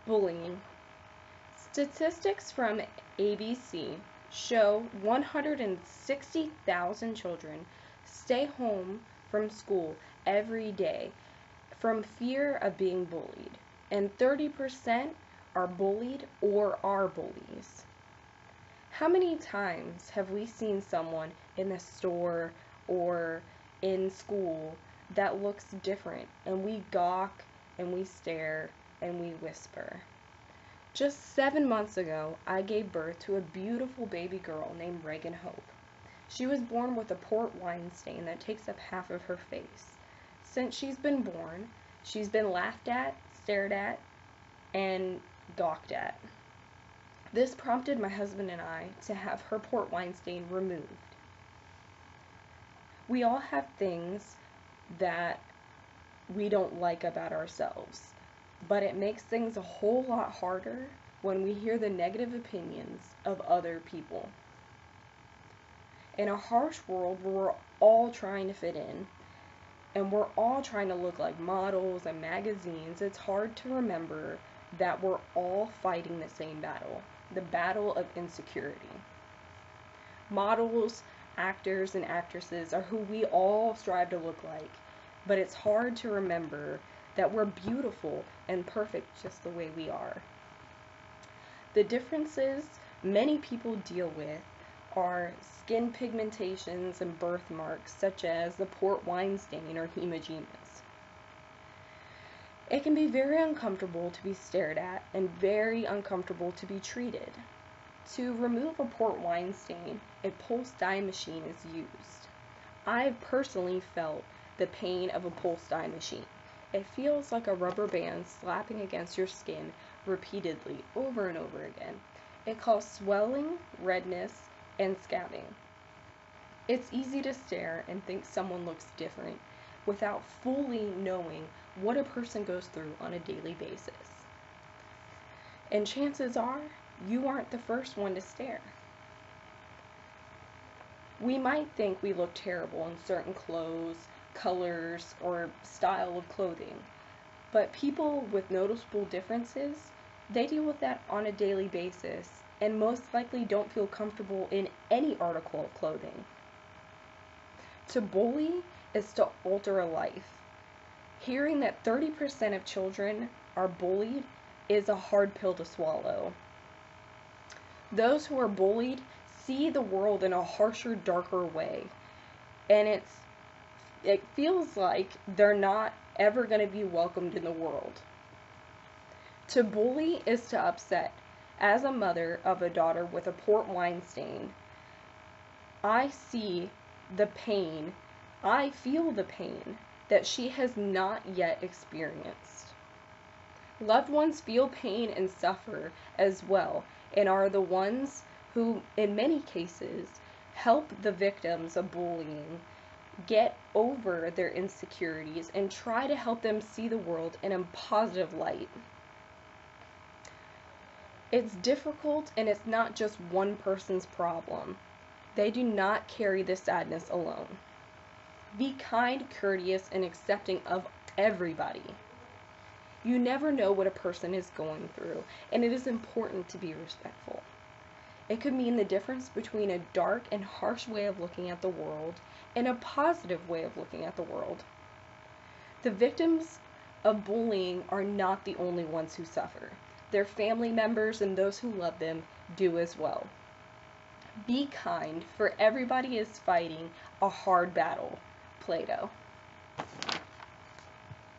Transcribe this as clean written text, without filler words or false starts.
Bullying. Statistics from ABC show 160,000 children stay home from school every day from fear of being bullied, and 30% are bullied or are bullies. How many times have we seen someone in the store or in school that looks different, and we gawk and we stare and we whisper? Just 7 months ago, I gave birth to a beautiful baby girl named Raeghan Hope. She was born with a port wine stain that takes up half of her face. Since she's been born, she's been laughed at, stared at, and gawked at. This prompted my husband and I to have her port wine stain removed. We all have things that we don't like about ourselves, but it makes things a whole lot harder when we hear the negative opinions of other people. In a harsh world where we're all trying to fit in, and we're all trying to look like models and magazines, it's hard to remember that we're all fighting the same battle, the battle of insecurity. Models, actors, and actresses are who we all strive to look like, but it's hard to remember that we're beautiful and perfect just the way we are. The differences many people deal with are skin pigmentations and birthmarks, such as the port wine stain or hematemesis. It can be very uncomfortable to be stared at and very uncomfortable to be treated. To remove a port wine stain, a pulse dye machine is used. I've personally felt the pain of a pulse dye machine. It feels like a rubber band slapping against your skin repeatedly over and over again. It causes swelling, redness, and scabbing. It's easy to stare and think someone looks different without fully knowing what a person goes through on a daily basis. And chances are, you aren't the first one to stare. We might think we look terrible in certain clothes, colors, or style of clothing, but people with noticeable differences, they deal with that on a daily basis and most likely don't feel comfortable in any article of clothing. To bully is to alter a life. Hearing that 30% of children are bullied is a hard pill to swallow. Those who are bullied see the world in a harsher, darker way, and it feels like they're not ever going to be welcomed in the world. To bully is to upset. As a mother of a daughter with a port wine stain, I see the pain, I feel the pain that she has not yet experienced. Loved ones feel pain and suffer as well, and are the ones who, in many cases, help the victims of bullying get over their insecurities and try to help them see the world in a positive light. It's difficult, and it's not just one person's problem. They do not carry this sadness alone. Be kind, courteous, and accepting of everybody. You never know what a person is going through, and it is important to be respectful. It could mean the difference between a dark and harsh way of looking at the world and a positive way of looking at the world. The victims of bullying are not the only ones who suffer. Their family members and those who love them do as well. Be kind, for everybody is fighting a hard battle. Plato.